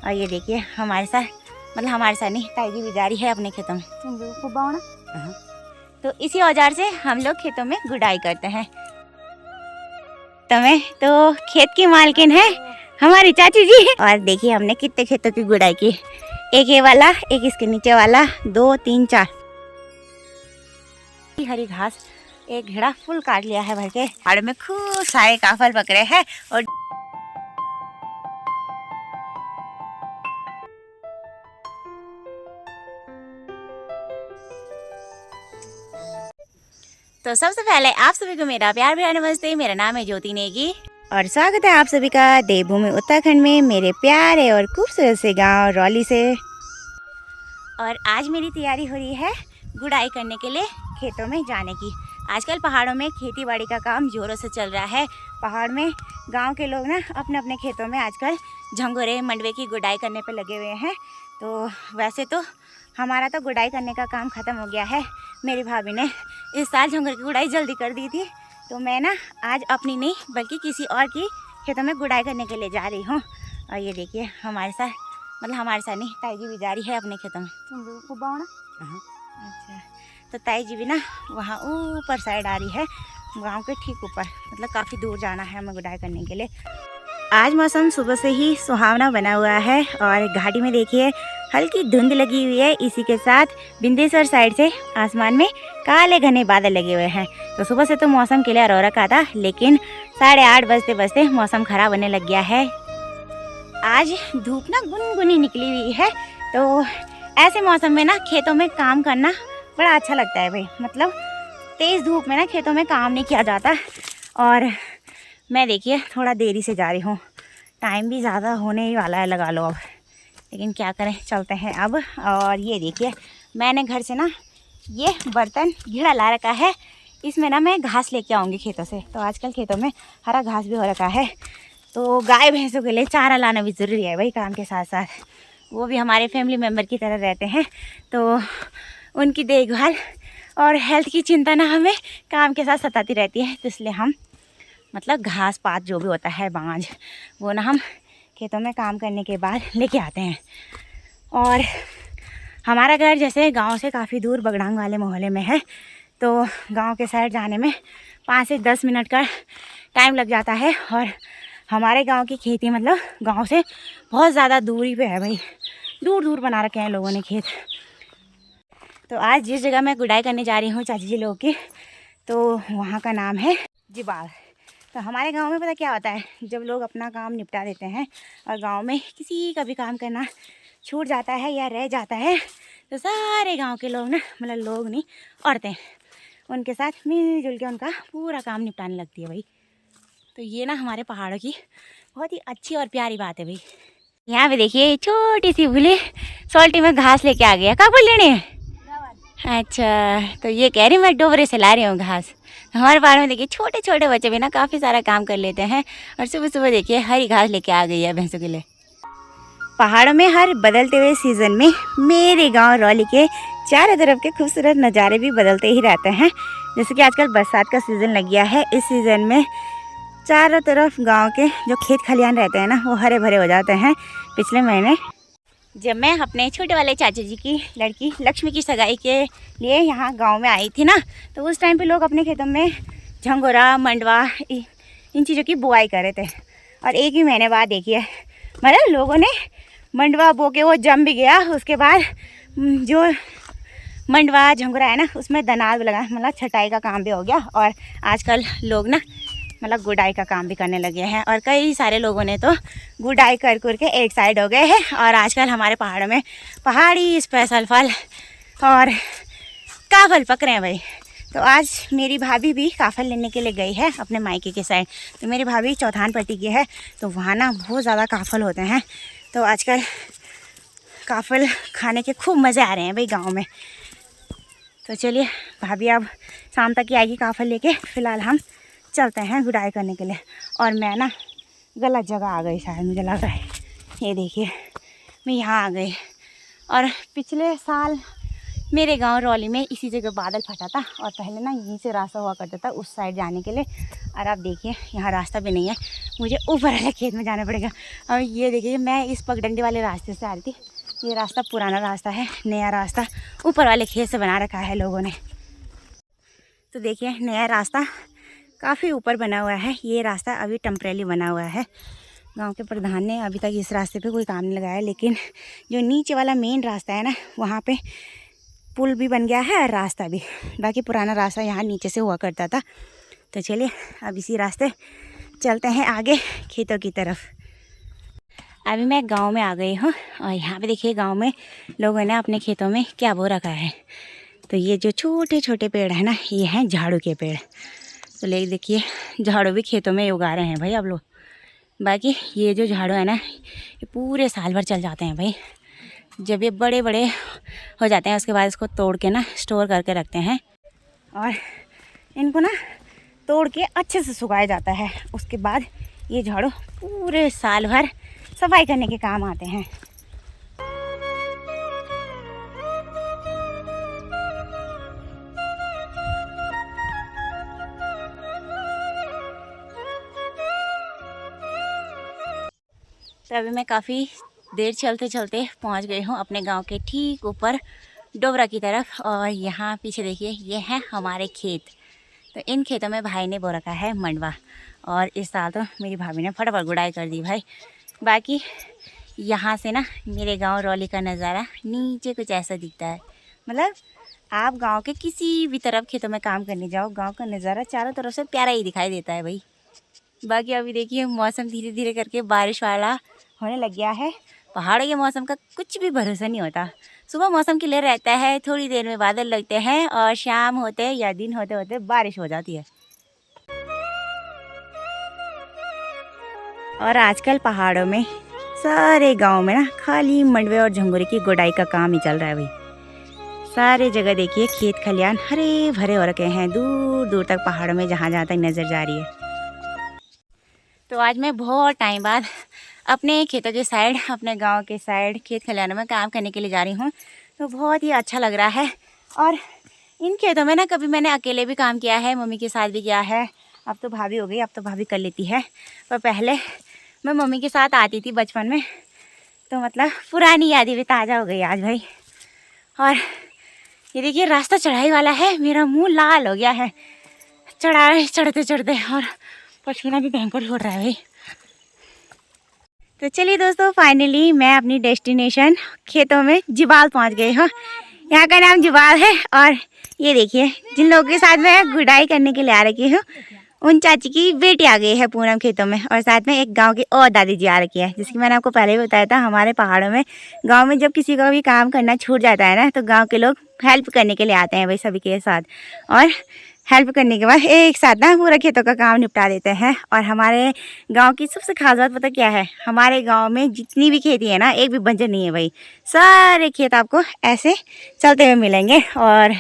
और ये देखिए हमारे साथ, मतलब हमारे साथ नहीं, ताई जी भी जा रही है अपने खेतों में। तुम खूब ना। तो इसी औजार से हम लोग खेतों में गुड़ाई करते हैं। तुम्हें तो खेत की मालकिन है हमारी चाची जी। और देखिए हमने कितने खेतों की गुड़ाई की, एक ये वाला, एक इसके नीचे वाला, 2 3 4। हरी घास एक घेड़ा फुल काट लिया है भर के। पहाड़ में खूब सारे काफल पकड़े हैं। और तो सबसे पहले आप सभी को मेरा प्यार भरा नमस्ते। मेरा नाम है ज्योति नेगी और स्वागत है आप सभी का देवभूमि उत्तराखंड में, मेरे प्यारे और खूबसूरत से गांव रौली से। और आज मेरी तैयारी हो रही है गुड़ाई करने के लिए खेतों में जाने की। आजकल पहाड़ों में खेती बाड़ी का काम जोरों से चल रहा है। पहाड़ में गांव के लोग ना अपने अपने खेतों में आजकल झंगोरे मंडवे की गुड़ाई करने पे लगे हुए हैं। तो वैसे तो हमारा तो गुड़ाई करने का काम ख़त्म हो गया है। मेरी भाभी ने इस साल झंगोरे की गुड़ाई जल्दी कर दी थी, तो मैं ना आज अपनी नहीं बल्कि किसी और की खेतों में गुड़ाई करने के लिए जा रही हूँ। और ये देखिए हमारे साथ, मतलब हमारे साथ नहीं, ताई जी भी जा रही है अपने खेतों में। तुम खूब ना। अच्छा, तो ताई जी भी ना वहाँ ऊपर साइड आ रही है, गांव के ठीक ऊपर, मतलब काफ़ी दूर जाना है हमें गुड़ाई करने के लिए। आज मौसम सुबह से ही सुहावना बना हुआ है और घाटी में देखिए हल्की धुंध लगी हुई है। इसी के साथ बिंदेश्वर साइड से आसमान में काले घने बादल लगे हुए हैं। तो सुबह से तो मौसम क्लियर हो रखा था, लेकिन 8:30 बजते बजते मौसम खराब होने लग गया है। आज धूप ना गुनगुनी निकली हुई है, तो ऐसे मौसम में ना खेतों में काम करना बड़ा अच्छा लगता है भाई। मतलब तेज़ धूप में ना खेतों में काम नहीं किया जाता। और मैं देखिए थोड़ा देरी से जा रही हूँ, टाइम भी ज़्यादा होने ही वाला है लगा लो अब, लेकिन क्या करें, चलते हैं अब। और ये देखिए मैंने घर से ना ये बर्तन घिरा ला रखा है, इसमें ना मैं घास लेके आऊँगी खेतों से। तो आजकल खेतों में हरा घास भी हो रखा है, तो गाय भैंसों के लिए चारा लाना भी ज़रूरी है भाई। काम के साथ साथ वो भी हमारे फैमिली मेम्बर की तरह रहते हैं, तो उनकी देखभाल और हेल्थ की चिंता ना हमें काम के साथ सताती रहती है। तो इसलिए हम मतलब घास पात जो भी होता है, बांझ, वो ना हम खेतों में काम करने के बाद लेके आते हैं। और हमारा घर जैसे गांव से काफ़ी दूर बगड़ांग वाले मोहल्ले में है, तो गांव के साइड जाने में 5 से 10 मिनट का टाइम लग जाता है। और हमारे गांव की खेती मतलब गांव से बहुत ज़्यादा दूरी पे है भाई, दूर दूर बना रखे हैं लोगों ने खेत। तो आज जिस जगह मैं गुड़ाई करने जा रही हूँ चाची जी लोग की, तो वहाँ का नाम है जिबाल। तो हमारे गांव में पता क्या होता है, जब लोग अपना काम निपटा देते हैं और गांव में किसी का भी काम करना छूट जाता है या रह जाता है, तो सारे गांव के लोग ना, मतलब लोग नहीं, औरतें उनके साथ मिलजुल के उनका पूरा काम निपटाने लगती है भाई। तो ये ना हमारे पहाड़ों की बहुत ही अच्छी और प्यारी बात है भाई। यहाँ पे देखिए छोटी सी भूली सोल्टी में घास लेके आ गया। कहाँ पर लेने हैं? अच्छा, तो ये कह रही मैं डोबरे से ला रही हूँ घास। हमारे पहाड़ में देखिए छोटे छोटे बच्चे भी ना काफ़ी सारा काम कर लेते हैं। और सुबह सुबह देखिए हरी घास लेके आ गई है भैंसों के लिए। पहाड़ों में हर बदलते हुए सीज़न में मेरे गांव रौली के चारों तरफ के खूबसूरत नज़ारे भी बदलते ही रहते हैं। जैसे कि आजकल बरसात का सीज़न लग गया है, इस सीज़न में चारों तरफ गांव के जो खेत खलियान रहते हैं ना, वो हरे भरे हो जाते हैं। पिछले महीने जब मैं अपने छोटे वाले चाचा जी की लड़की लक्ष्मी की सगाई के लिए यहाँ गांव में आई थी ना, तो उस टाइम पे लोग अपने खेतों में झंगोरा मंडवा इन चीज़ों की बुआई कर रहे थे। और एक ही महीने बाद देखिए मतलब लोगों ने मंडवा बो के वो जम भी गया। उसके बाद जो मंडवा झंगोरा है ना, उसमें दनाल लगा, मतलब छटाई का काम भी हो गया। और आजकल लोग ना मतलब गुड़ाई का काम भी करने लगे हैं। और कई सारे लोगों ने तो गुड़ाई कर के एक साइड हो गए हैं। और आजकल हमारे पहाड़ों में पहाड़ी स्पेशल फल और काफल पक रहे हैं भाई। तो आज मेरी भाभी भी काफल लेने के लिए गई है अपने मायके के साइड। तो मेरी भाभी चौथान पट्टी की है, तो वहाँ ना बहुत ज़्यादा काफल होते हैं। तो आजकल काफल खाने के खूब मज़े आ रहे हैं भाई गाँव में। तो चलिए भाभी अब शाम तक ही आएगी काफल लेके, फ़िलहाल हम चलते हैं गुड़ाई करने के लिए। और मैं ना गलत जगह आ गई शायद, मुझे लग रहा है। ये देखिए मैं यहाँ आ गई। और पिछले साल मेरे गांव रौली में इसी जगह बादल फटा था, और पहले ना यहीं से रास्ता हुआ करता था उस साइड जाने के लिए। और अब देखिए यहाँ रास्ता भी नहीं है, मुझे ऊपर वाले खेत में जाना पड़ेगा। और ये देखिए मैं इस पगडंडी वाले रास्ते से आ रही थी। ये रास्ता पुराना रास्ता है, नया रास्ता ऊपर वाले खेत से बना रखा है लोगों ने। तो देखिए नया रास्ता काफ़ी ऊपर बना हुआ है। ये रास्ता अभी टेम्परेरी बना हुआ है। गांव के प्रधान ने अभी तक इस रास्ते पे कोई काम नहीं लगाया, लेकिन जो नीचे वाला मेन रास्ता है ना, वहाँ पे पुल भी बन गया है और रास्ता भी। बाकी पुराना रास्ता यहाँ नीचे से हुआ करता था। तो चलिए अब इसी रास्ते चलते हैं आगे खेतों की तरफ। अभी मैं गांव में आ गई हूँ और यहाँ पे देखिए गांव में लोगों ने अपने खेतों में क्या बो रखा है। तो ये जो छोटे छोटे पेड़ हैं ना, ये हैं झाड़ू के पेड़। तो ले देखिए झाड़ू भी खेतों में उगा रहे हैं भाई अब लोग। बाकी ये जो झाड़ू है ना, ये पूरे साल भर चल जाते हैं भाई। जब ये बड़े बड़े हो जाते हैं उसके बाद इसको तोड़ के ना स्टोर करके रखते हैं और इनको ना तोड़ के अच्छे से सुखाया जाता है। उसके बाद ये झाड़ू पूरे साल भर सफाई करने के काम आते हैं। तो अभी मैं काफ़ी देर चलते चलते पहुंच गई हूं अपने गांव के ठीक ऊपर डोबरा की तरफ। और यहाँ पीछे देखिए ये है हमारे खेत। तो इन खेतों में भाई ने बो रखा है मंडवा। और इस साल तो मेरी भाभी ने फटाफट गुड़ाई कर दी भाई। बाकी यहाँ से ना मेरे गांव रौली का नज़ारा नीचे कुछ ऐसा दिखता है। मतलब आप गांव के किसी भी तरफ खेतों में काम करने जाओ, गांव का नज़ारा चारों तरफ से प्यारा ही दिखाई देता है भाई। बाकी अभी देखिए मौसम धीरे धीरे करके बारिश वाला होने लग गया है। पहाड़ों के मौसम का कुछ भी भरोसा नहीं होता। सुबह मौसम क्लियर रहता है, थोड़ी देर में बादल लगते हैं और शाम होते या दिन होते होते बारिश हो जाती है। और आजकल पहाड़ों में सारे गांव में ना खाली मंडवे और झंगोरे की गुड़ाई का काम ही चल रहा है भाई। सारे जगह देखिए खेत खलियान हरे भरे हो रखे हैं, दूर दूर तक पहाड़ों में जहाँ जहाँ तक नज़र जा रही है। तो आज मैं बहुत टाइम बाद अपने खेतों के साइड, अपने गांव के साइड खेत खलिहानों में काम करने के लिए जा रही हूँ। तो बहुत ही अच्छा लग रहा है। और इन खेतों में ना कभी मैंने अकेले भी काम किया है, मम्मी के साथ भी किया है। अब तो भाभी हो गई, अब तो भाभी कर लेती है, पर पहले मैं मम्मी के साथ आती थी बचपन में। तो मतलब पुरानी यादें भी ताज़ा हो गई आज भाई। और ये देखिए रास्ता चढ़ाई वाला है, मेरा मुँह लाल हो गया है चढ़ते चढ़ते, और पसीना भी भयंकर छोड़ रहा है भाई। तो चलिए दोस्तों फाइनली मैं अपनी डेस्टिनेशन खेतों में जिबाल पहुंच गई हूँ। यहाँ का नाम जिबाल है। और ये देखिए जिन लोगों के साथ मैं गुड़ाई करने के लिए आ रखी हूँ, उन चाची की बेटी आ गई है पूनम खेतों में। और साथ में एक गांव की और दादी जी आ रखी है, जिसकी मैंने आपको पहले भी बताया था। हमारे पहाड़ों में गांव में जब किसी का भी काम करना छूट जाता है ना, तो गांव के लोग हेल्प करने के लिए आते हैं भाई सभी के साथ। और हेल्प करने के बाद एक साथ ना पूरा खेतों का काम निपटा देते हैं। और हमारे गांव की सबसे खास बात पता क्या है, हमारे गांव में जितनी भी खेती है ना, एक भी बंजर नहीं है भाई। सारे खेत आपको ऐसे चलते हुए मिलेंगे। और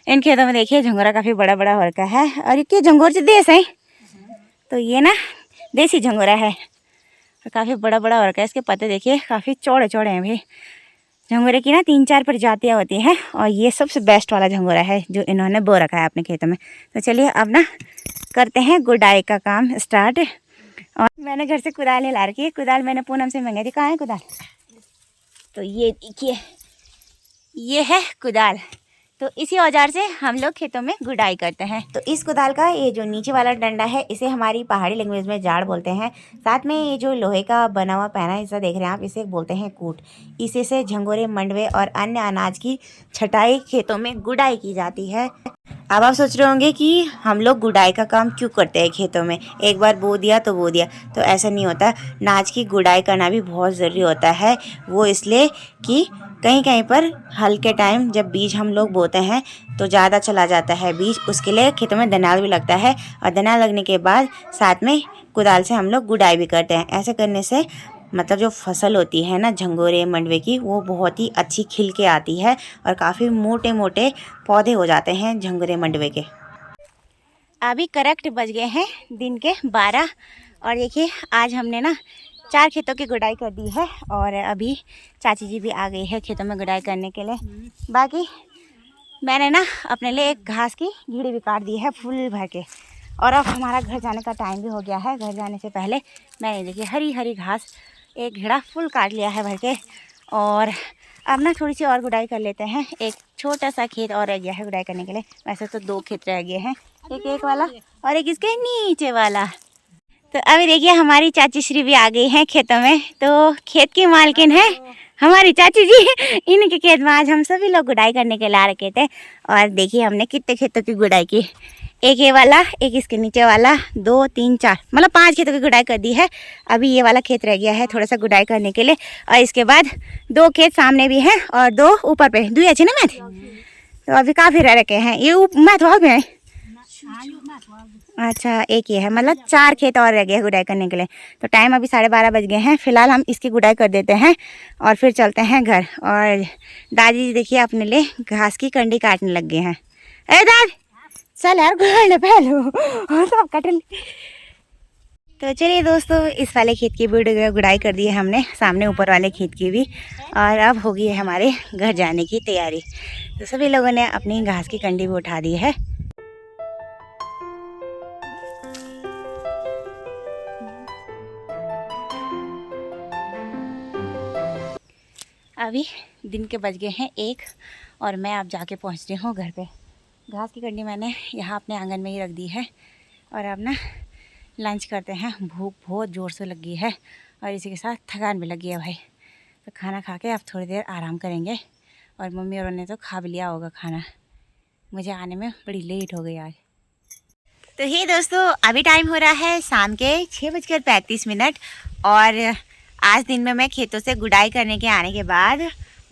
इन खेतों में देखिए झंगोरा काफ़ी बड़ा बड़ा हो रखा है। और ये झंगोर से देश है, तो ये ना देसी झंगोरा है और काफ़ी बड़ा बड़ा हो रखा है। इसके पत्ते देखिए काफ़ी चौड़े चौड़े हैं भाई। झंगोरे की ना 3-4 प्रजातियाँ होती हैं और ये सबसे बेस्ट वाला झंगोरा है जो इन्होंने बो रखा है अपने खेतों में। तो चलिए अब ना करते हैं गुड़ाई का काम स्टार्ट। और मैंने घर से कुदाल ला रखी है। कुदाल मैंने पूनम से मंगाई थी। कहाँ है कुदाल? तो ये देखिए ये है कुदाल। तो इसी औजार से हम लोग खेतों में गुड़ाई करते हैं। तो इस कुदाल का ये जो नीचे वाला डंडा है, इसे हमारी पहाड़ी लैंग्वेज में जाड़ बोलते हैं। साथ में ये जो लोहे का बना हुआ पैना हिस्सा देख रहे हैं आप, इसे बोलते हैं कूट। इसी से झंगोरे, मंडवे और अन्य अनाज की छटाई खेतों में गुड़ाई की जाती है। अब आप सोच रहे होंगे कि हम लोग गुड़ाई का काम क्यों करते हैं खेतों में, एक बार बो दिया तो बो दिया। तो ऐसा नहीं होता, अनाज की गुड़ाई करना भी बहुत ज़रूरी होता है। वो इसलिए कि कहीं कहीं पर हल्के टाइम जब बीज हम लोग बोते हैं तो ज़्यादा चला जाता है बीज, उसके लिए खेतों में दनाल भी लगता है। और दनाल लगने के बाद साथ में कुदाल से हम लोग गुड़ाई भी करते हैं। ऐसे करने से मतलब जो फसल होती है ना झंगोरे मंडवे की, वो बहुत ही अच्छी खिल के आती है और काफ़ी मोटे मोटे पौधे हो जाते हैं झंगोरे मंडवे के। अभी करेक्ट बज गए हैं दिन के 12 और देखिए आज हमने ना 4 खेतों की गुड़ाई कर दी है। और अभी चाची जी भी आ गई है खेतों में गुड़ाई करने के लिए। बाकी मैंने ना अपने लिए एक घास की घीड़ी भी काट दी है फुल भर के। और अब हमारा घर जाने का टाइम भी हो गया है। घर जाने से पहले मैंने देखिए हरी हरी घास एक घेड़ा फुल काट लिया है भर के। और अब ना थोड़ी सी और गुड़ाई कर लेते हैं। एक छोटा सा खेत और रह गया है गुड़ाई करने के लिए। वैसे तो 2 खेत रह गए हैं, एक वाला और एक इसके नीचे वाला। तो अभी देखिए हमारी चाची श्री भी आ गई हैं खेतों में। तो खेत की मालकिन है हमारी चाची जी। इनके खेत में आज हम सभी लोग गुड़ाई करने के लिए आ रखे थे। और देखिए हमने कितने खेतों की गुड़ाई की। एक ये वाला, एक इसके नीचे वाला, 2 3 4 मतलब 5 खेतों की गुड़ाई कर दी है। अभी ये वाला खेत रह गया है थोड़ा सा गुड़ाई करने के लिए। और इसके बाद 2 खेत सामने भी हैं और 2 ऊपर पे। 2 अच्छे ना मैथ। तो अभी काफ़ी रह रखे हैं। ये मैथ हो गए। अच्छा एक ये है, मतलब 4 खेत और रह गए हैं गुड़ाई करने के लिए। तो टाइम अभी 12:30 बज गए हैं। फिलहाल हम इसकी गुड़ाई कर देते हैं और फिर चलते हैं घर। और दादी जी देखिए अपने लिए घास की कंडी काटने लग गए हैं। अरे दाद चल यार गुड़ाई पहले तो कट। तो चलिए दोस्तों, इस वाले खेत की भी गुड़ाई कर दी है हमने, सामने ऊपर वाले खेत की भी। और अब हो गई है हमारे घर जाने की तैयारी। तो सभी लोगों ने अपनी घास की कंडी भी उठा दी है। अभी दिन के बज गए हैं 1 और मैं अब जाके पहुंच रही हूँ घर पे। घास की कंडी मैंने यहाँ अपने आंगन में ही रख दी है। और अब ना लंच करते हैं। भूख बहुत ज़ोर से लगी है और इसी के साथ थकान भी लगी है भाई। तो खाना खा के अब थोड़ी देर आराम करेंगे। और मम्मी और ने तो खा भी लिया होगा खाना। मुझे आने में बड़ी लेट हो गई आज। तो ये दोस्तों अभी टाइम हो रहा है शाम के 6:35। और आज दिन में मैं खेतों से गुड़ाई करने के आने के बाद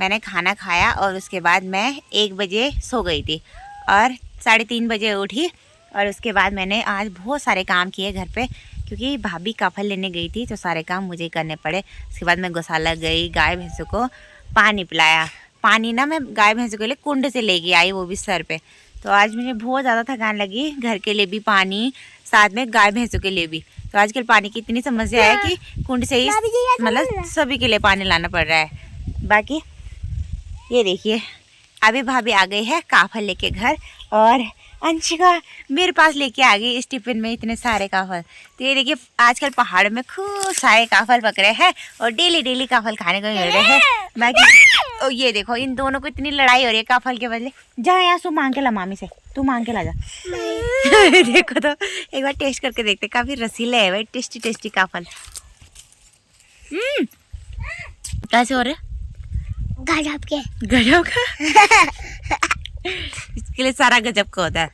मैंने खाना खाया और उसके बाद मैं 1 बजे सो गई थी और 3:30 बजे उठी। और उसके बाद मैंने आज बहुत सारे काम किए घर पे, क्योंकि भाभी काफल लेने गई थी तो सारे काम मुझे करने पड़े। उसके बाद मैं गौशाला गई, गाय भैंसों को पानी पिलाया। पानी ना मैं गाय भैंसों के लिए कुंड से लेके आई, वो भी सर पे। तो आज मुझे बहुत ज़्यादा थकान लगी, घर के लिए भी पानी, साथ में गाय भैंसों के लिए भी। तो आजकल पानी की इतनी समस्या है कि कुंड से ही मतलब सभी के लिए पानी लाना पड़ रहा है। बाकी ये देखिए अभी भाभी आ गई है काफल लेके घर। और अंशिका मेरे पास लेके आ गई इस टिफिन में इतने सारे काफल। तो ये देखिए आजकल पहाड़ में खूब सारे काफल पकड़े हैं और डेली काफल खाने को मिल रहे हैं। बाकी ये देखो इन दोनों को इतनी लड़ाई हो रही है काफल के बदले। जा यहाँ तू मांग के ला मामी से, तू मांग के ला जा। देखो तो एक बार टेस्ट करके देखते, काफी रसीले है भाई, टेस्टी काफल। कैसे हो रहे? गजब के। गजब का। इसके लिए सारा गजब का होता है।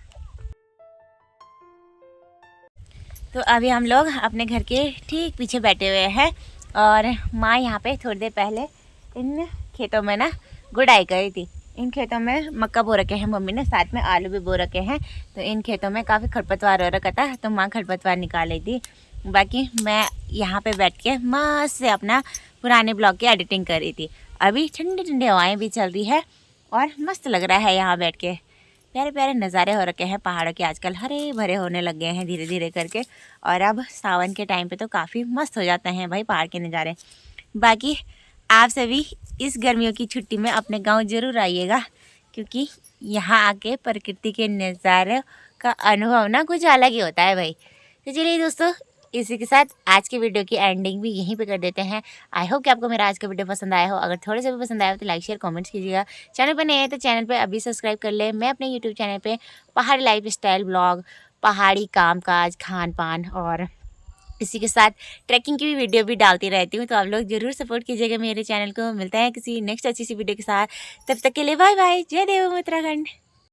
तो अभी हम लोग अपने घर के ठीक पीछे बैठे हुए हैं और माँ यहाँ पे थोड़ी देर पहले इन खेतों में ना गुड़ाई करी थी। इन खेतों में मक्का बो रखे हैं मम्मी ने, साथ में आलू भी बो रखे हैं। तो इन खेतों में काफ़ी खरपतवार हो रखा था तो माँ खरपतवार निकाल रही थी। बाकी मैं यहाँ पे बैठ के मस्त से अपना पुराने ब्लॉग की एडिटिंग कर रही थी। अभी ठंडी ठंडी हवाएं भी चल रही है और मस्त लग रहा है यहाँ बैठ के। प्यारे प्यारे नज़ारे हो रखे हैं पहाड़ों के, आजकल हरे भरे होने लग गए हैं धीरे धीरे करके। और अब सावन के टाइम पे तो काफ़ी मस्त हो जाते हैं भाई पहाड़ के नज़ारे। बाकी आप सभी इस गर्मियों की छुट्टी में अपने गांव ज़रूर आइएगा, क्योंकि यहाँ आके प्रकृति के नज़ारे का अनुभव ना कुछ अलग ही होता है भाई। तो चलिए दोस्तों, इसी के साथ आज के वीडियो की एंडिंग भी यहीं पे कर देते हैं। आई होप कि आपको मेरा आज का वीडियो पसंद आया हो। अगर थोड़े से भी पसंद आया हो तो लाइक शेयर कमेंट्स कीजिएगा। चैनल पर नए हैं तो चैनल पे अभी सब्सक्राइब कर ले। मैं अपने यूट्यूब चैनल पे पहाड़ी लाइफ स्टाइल ब्लॉग, पहाड़ी कामकाज, खान पान और इसी के साथ ट्रैकिंग की भी वीडियो भी डालती रहती हूँ। तो आप लोग ज़रूर सपोर्ट कीजिएगा मेरे चैनल को। मिलते हैं किसी नेक्स्ट अच्छी सी वीडियो के साथ, तब तक के लिए बाय बाय। जय देव उत्तराखंड।